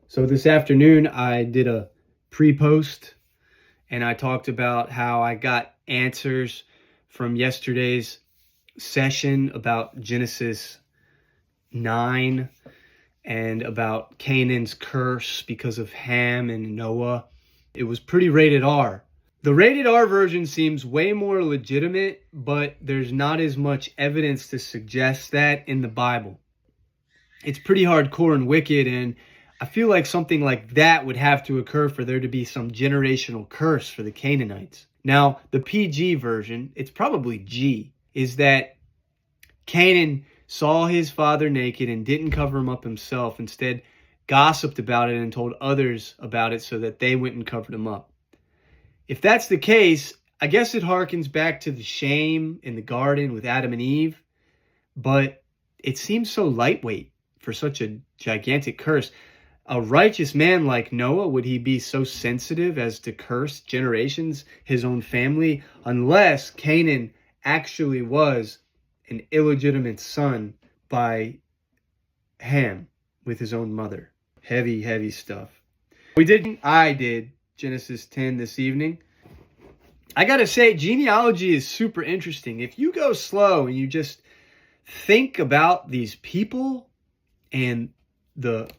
So this afternoon I did a pre-post and I talked about how I got answers from yesterday's session about Genesis 9 and about Canaan's curse because of Ham and Noah. It was pretty rated R. The rated R version seems way more legitimate, but there's not as much evidence to suggest that in the Bible. It's pretty hardcore and wicked, and I feel like something like that would have to occur for there to be some generational curse for the Canaanites. Now, the PG version, it's probably G, is that Canaan saw his father naked and didn't cover him up himself. Instead, gossiped about it and told others about it so that they went and covered him up. If that's the case, I guess it harkens back to the shame in the garden with Adam and Eve, but it seems so lightweight for such a gigantic curse. A righteous man like Noah, would he be so sensitive as to curse generations, his own family, unless Canaan actually was an illegitimate son by Ham with his own mother? Heavy, heavy stuff. I did Genesis 10 this evening. I gotta say, genealogy is super interesting. If you go slow and you just think about these people and the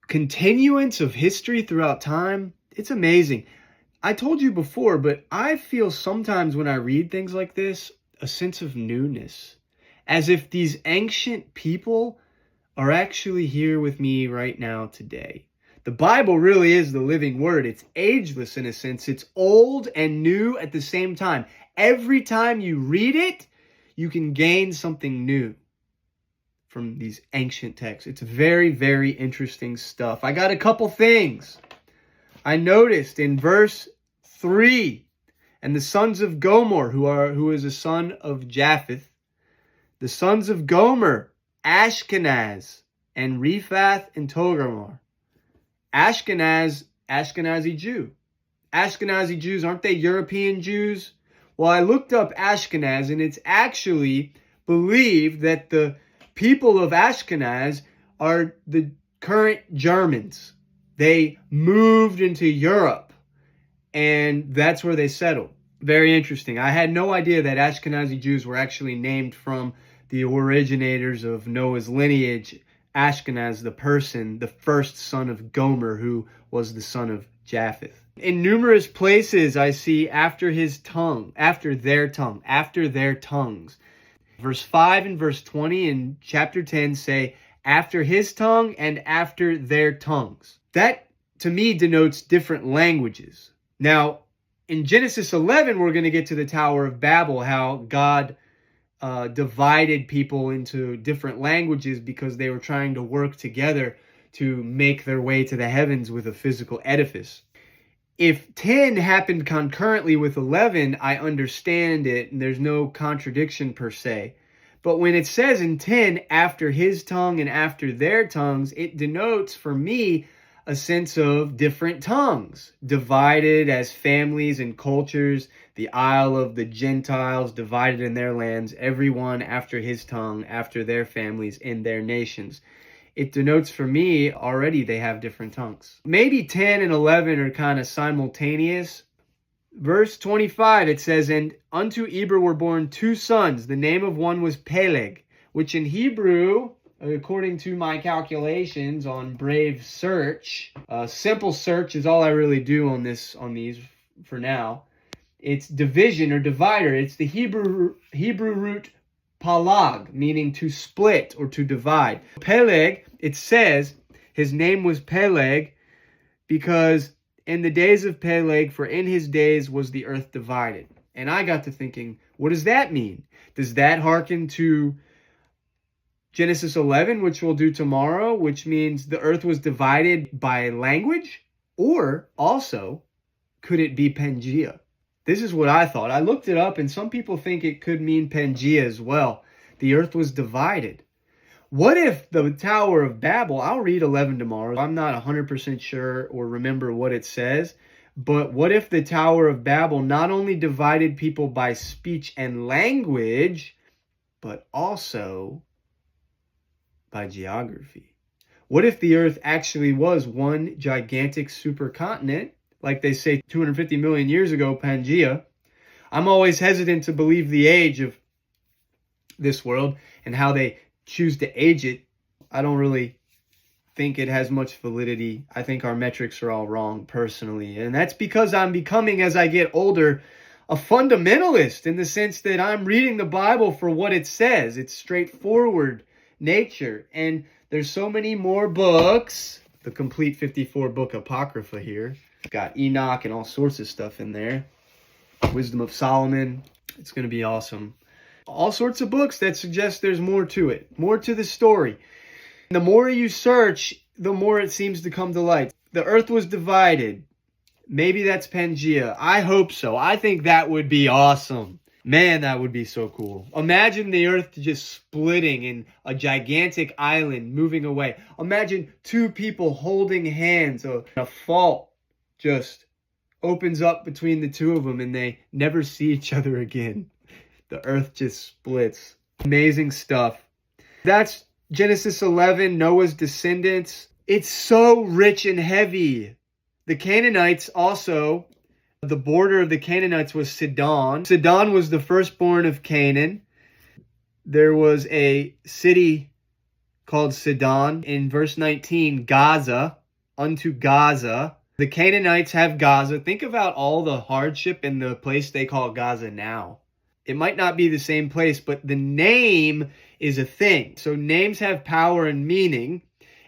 continuance of history throughout time, it's amazing. I told you before, but I feel sometimes when I read things like this, a sense of newness, as if these ancient people are actually here with me right now today. The Bible really is the living word. It's ageless in a sense. It's old and new at the same time. Every time you read it, you can gain something new from these ancient texts. It's very, very interesting stuff. I got a couple things. I noticed in verse 3, and the sons of Gomorrah, who is a son of Japheth, the sons of Gomer, Ashkenaz, and Rephath and Togarmah. Ashkenazi Jew. Ashkenazi Jews, aren't they European Jews? Well, I looked up Ashkenaz, and it's actually believed that the people of Ashkenaz are the current Germans. They moved into Europe, and that's where they settled. Very interesting. I had no idea that Ashkenazi Jews were actually named from the originators of Noah's lineage, Ashkenaz, the person, the first son of Gomer, who was the son of Japheth. In numerous places, I see after their tongues. Verse 5 and verse 20 in chapter 10 say, after his tongue and after their tongues. That, to me, denotes different languages. Now, in Genesis 11, we're going to get to the Tower of Babel, how God divided people into different languages because they were trying to work together to make their way to the heavens with a physical edifice. If 10 happened concurrently with 11, I understand it, and there's no contradiction per se. But when it says in 10, after his tongue and after their tongues, it denotes for me a sense of different tongues, divided as families and cultures, the Isle of the Gentiles divided in their lands, everyone after his tongue, after their families in their nations. It denotes for me already they have different tongues. Maybe 10 and 11 are kind of simultaneous. Verse 25, it says, and unto Eber were born two sons. The name of one was Peleg, which in Hebrew, according to my calculations on Brave Search, simple search is all I really do on these for now. It's division or divider. It's the Hebrew root palag, meaning to split or to divide. Peleg, it says his name was Peleg because in the days of Peleg, for in his days was the earth divided. And I got to thinking, what does that mean? Does that hearken to Genesis 11, which we'll do tomorrow, which means the earth was divided by language? Or also, could it be Pangea? This is what I thought. I looked it up, and some people think it could mean Pangea as well. The earth was divided. What if the Tower of Babel, I'll read 11 tomorrow. I'm not 100% sure or remember what it says, but what if the Tower of Babel not only divided people by speech and language, but also by geography? What if the earth actually was one gigantic supercontinent, like they say 250 million years ago, Pangea? I'm always hesitant to believe the age of this world and how they choose to age it. I don't really think it has much validity. I think our metrics are all wrong personally. And that's because I'm becoming, as I get older, a fundamentalist in the sense that I'm reading the Bible for what it says. It's straightforward nature. And there's so many more books. The complete 54 book Apocrypha here. Got Enoch and all sorts of stuff in there. Wisdom of Solomon. It's going to be awesome. All sorts of books that suggest there's more to it. More to the story. The more you search, the more it seems to come to light. The earth was divided. Maybe that's Pangea. I hope so. I think that would be awesome. Man, that would be so cool. Imagine the earth just splitting in a gigantic island moving away. Imagine two people holding hands. A fault just opens up between the two of them and they never see each other again. The earth just splits. Amazing stuff. That's Genesis 11, Noah's descendants. It's so rich and heavy. The Canaanites also, the border of the Canaanites was Sidon. Sidon was the firstborn of Canaan. There was a city called Sidon. In verse 19, Gaza, unto Gaza. The Canaanites have Gaza. Think about all the hardship in the place they call Gaza now. It might not be the same place, but the name is a thing. So names have power and meaning.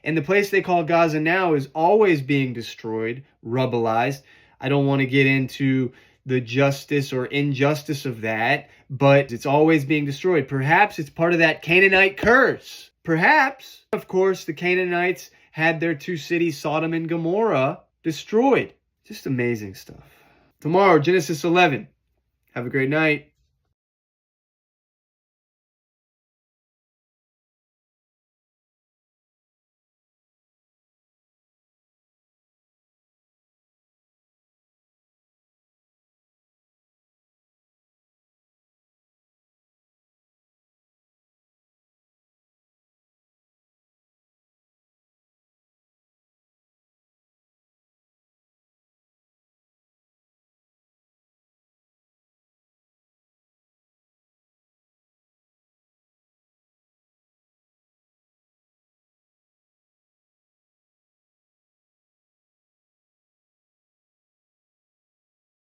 And the place they call Gaza now is always being destroyed, rubblized. I don't want to get into the justice or injustice of that, but it's always being destroyed. Perhaps it's part of that Canaanite curse. Perhaps, of course, the Canaanites had their two cities, Sodom and Gomorrah, destroyed. Just amazing stuff. Tomorrow, Genesis 11. Have a great night.